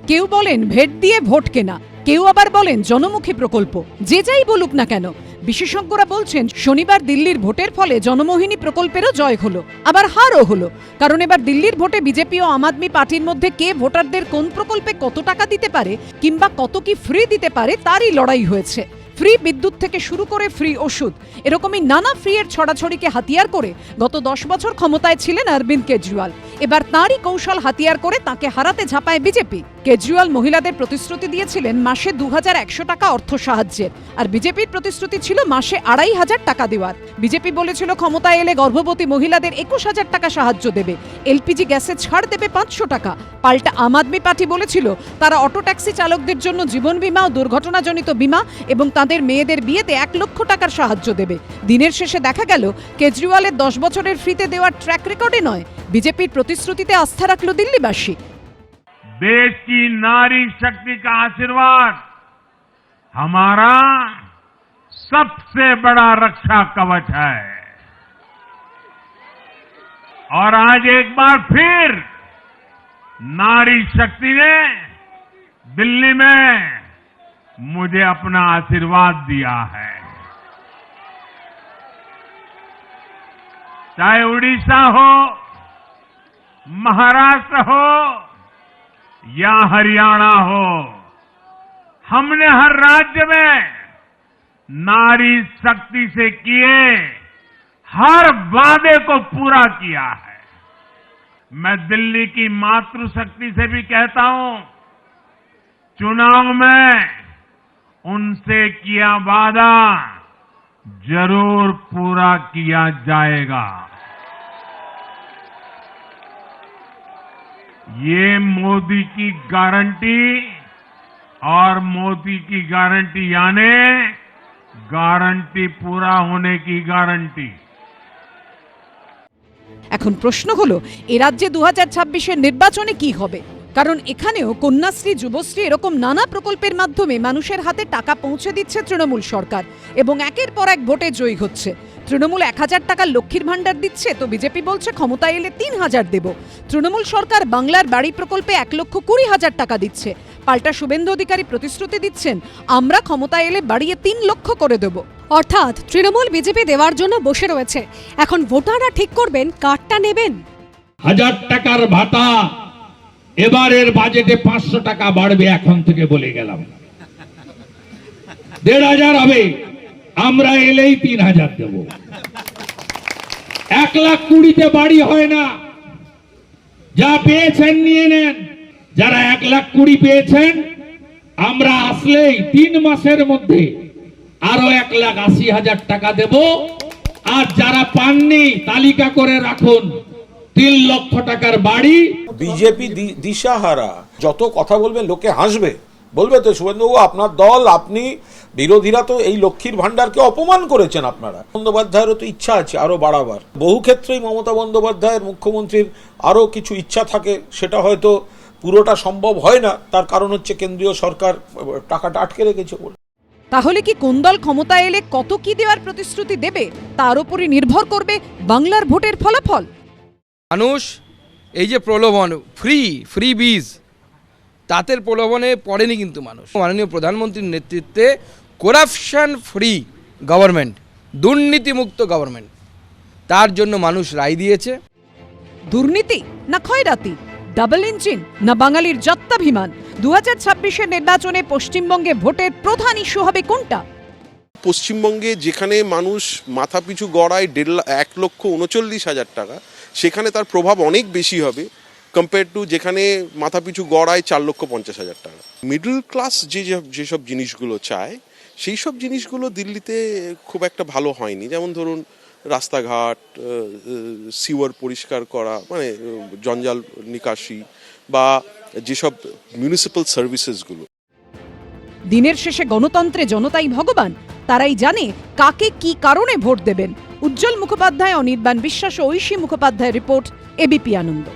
কেউ বলেন ভেট দিয়ে ভোট কেনা, কেউ আবার বলেন জনমুখী প্রকল্প। যে যাই বলুক না কেন, বিশেষজ্ঞরা বলছেন শনিবার দিল্লির ভোটের ফলে জনমোহিনী প্রকল্পেরও জয় হলো, আবার হারও হলো। কারণ এবার দিল্লির ভোটে বিজেপি ও আম আদমি পার্টির মধ্যে কে ভোটারদের কোন প্রকল্পে কত টাকা দিতে পারে কিংবা কত কি ফ্রি দিতে পারে তারই লড়াই হয়েছে। ফ্রি বিদ্যুৎ থেকে শুরু করে ফ্রি ওষুধ, এরকমই নানা ফ্রি এর ছড়াছড়িকে হাতিয়ার করে গত 10 বছর ক্ষমতায় ছিলেন অরবিন্দ কেজরিওয়াল। এবার তাঁরই কৌশল হাতিয়ার করে তাকে হারাতে ঝাঁপায় বিজেপি। কেজরিওয়াল মহিলাদের প্রতিশ্রুতি দিয়েছিলেন মাসে 2100 টাকা অর্থ সাহায্যের, আর বিজেপির প্রতিশ্রুতি ছিল মাসে 2500 টাকা দেওয়ার। বিজেপি বলেছিল ক্ষমতায় এলে গর্ভবতী মহিলাদের 21,000 টাকা সাহায্য দেবে, এলপিজি গ্যাসে ছাড় দেবে 500 টাকা। পাল্টা আম আদমি পার্টি বলেছিল তারা অটো ট্যাক্সি চালকদের জন্য জীবন বীমা ও দুর্ঘটনাজনিত বীমা এবং তাদের মেয়েদের বিয়েতে 1 লক্ষ টাকার সাহায্য দেবে। দিনের শেষে দেখা গেল কেজরিওয়ালের 10 বছরের ফ্রিতে দেওয়ার ট্র্যাক রেকর্ডে নয়, বিজেপির প্রতিশ্রুতিতে আস্থা রাখল দিল্লিবাসী। देश की नारी शक्ति का आशीर्वाद हमारा सबसे बड़ा रक्षा कवच है। और आज एक बार फिर नारी शक्ति ने दिल्ली में मुझे अपना आशीर्वाद दिया है। चाहे उड़ीसा हो, महाराष्ट्र हो या हरियाणा हो, हमने हर राज्य में नारी शक्ति से किए हर वादे को पूरा किया है। मैं दिल्ली की मातृशक्ति से भी कहता हूं, चुनाव में उनसे किया वादा जरूर पूरा किया जाएगा। ये मोदी की गारंटी और मोदी की गारंटी यानी गारंटी पूरा होने की गारंटी। এখন প্রশ্ন হলো এ রাজ্যে 2026-এর নির্বাচনে কি হবে। কারণ এখানেও কন্যাশ্রী, যুবশ্রী এরকম নানা প্রকল্পের মাধ্যমে মানুষের হাতে টাকা পৌঁছে দিচ্ছে তৃণমূল সরকার এবং একের পর এক ভোটে জয়ী হচ্ছে। তৃণমূল 1000 টাকার লক্ষ্মীর ভান্ডার দিচ্ছে, তো বিজেপি বলছে ক্ষমতায় এলে 3000 দেব। তৃণমূল সরকার বাংলার বাড়ি প্রকল্পে 1,20,000 টাকা দিচ্ছে। পাল্টা শুভেন্দু অধিকারী প্রতিশ্রুতি দিচ্ছেন আমরা ক্ষমতায় এলে বাড়িয়ে 3 লক্ষ করে দেব। অর্থাৎ তৃণমূল বিজেপি দেওয়ার জন্য বসে রয়েছে, এখন ভোটাররা ঠিক করবেন কারটা নেবেন। 1000 টাকার ভাতা এবারের বাজেটে 500 টাকা বাড়বে, এখন থেকে বলে গেলাম। 1500 হবে, আমরা এলেই 3000 দেব। 1,20,000-তে বাড়ি হয় না, যা পেয়েছেন নিয়ে নেন। যারা 1,20,000 পেয়েছেন, আমরা আসলেই 3 মাসের মধ্যে আরো 1,80,000 টাকা দেব। আর যারা পাননি তালিকা করে রাখুন, 3 লক্ষ টাকার বাড়ি। বিজেপি দিশাহারা, যত কথা বলবে লোকে হাসবে, বলবে তো শুভেন্দুবাবু আপনার দল, আপনি বিরোধীরা তো এই লক্ষ্মীর ভান্ডারকে অপমান করেছেন। আপনারা বন্দ্যোপাধ্যায়েরও তো ইচ্ছা আছে আরো বাড়াবার। বহু ক্ষেত্রেই মমতা বন্দ্যোপাধ্যায়ের, মুখ্যমন্ত্রীর আরো কিছু ইচ্ছা থাকে, সেটা হয়তো পুরোটা সম্ভব হয় না। তার কারণ হচ্ছে কেন্দ্রীয় সরকার টাকাটা আটকে রেখেছে বলে। তাহলে কি কোন দল ক্ষমতায় এলে কত কি দেওয়ার প্রতিশ্রুতি দেবে তার উপরই নির্ভর করবে বাংলার ভোটের ফলাফল। মানুষ এই যে প্রলোভন, ফ্রি বীজ, তাদের প্রলোভনে পড়েনি কিন্তু মানুষ। মাননীয় প্রধানমন্ত্রীর নেতৃত্বে করাপশন ফ্রি গভর্নমেন্ট, দুর্নীতিমুক্ত গভর্নমেন্ট, তার জন্য মানুষ রায় দিয়েছে। দুর্নীতি না খয়রাতি, ডাবল ইঞ্জিন না বাঙালির যত্তাভিমান, 2026-এর নির্বাচনে পশ্চিমবঙ্গে ভোটের প্রধান ইস্যু হবে কোনটা? পশ্চিমবঙ্গে যেখানে মানুষ মাথা পিছু গড়ায় 1,39,000 টাকা, সেখানে তার প্রভাব অনেক বেশি হবে কম্পেয়ার টু যেখানে মাথা পিছু গড়ায় 4,50,000 টাকা। মিডল ক্লাস যেসব জিনিসগুলো চায় সেই সব জিনিসগুলো দিল্লিতে খুব একটা ভালো হয়নি। যেমন ধরুন রাস্তাঘাট, সিওয়ার পরিষ্কার করা, মানে জঞ্জাল নিকাশি, বা যেসব মিউনিসিপ্যাল সার্ভিসেসগুলো। দিনের শেষে গণতন্ত্রে জনতাই ভগবান, তারাই জানে কাকে কি কারণে ভোট দেবেন। উজ্জ্বল মুখোপাধ্যায়, অনির্বাণ বিশ্বাস ও ঐশী মুখোপাধ্যায়ের রিপোর্ট, এবিপি আনন্দ।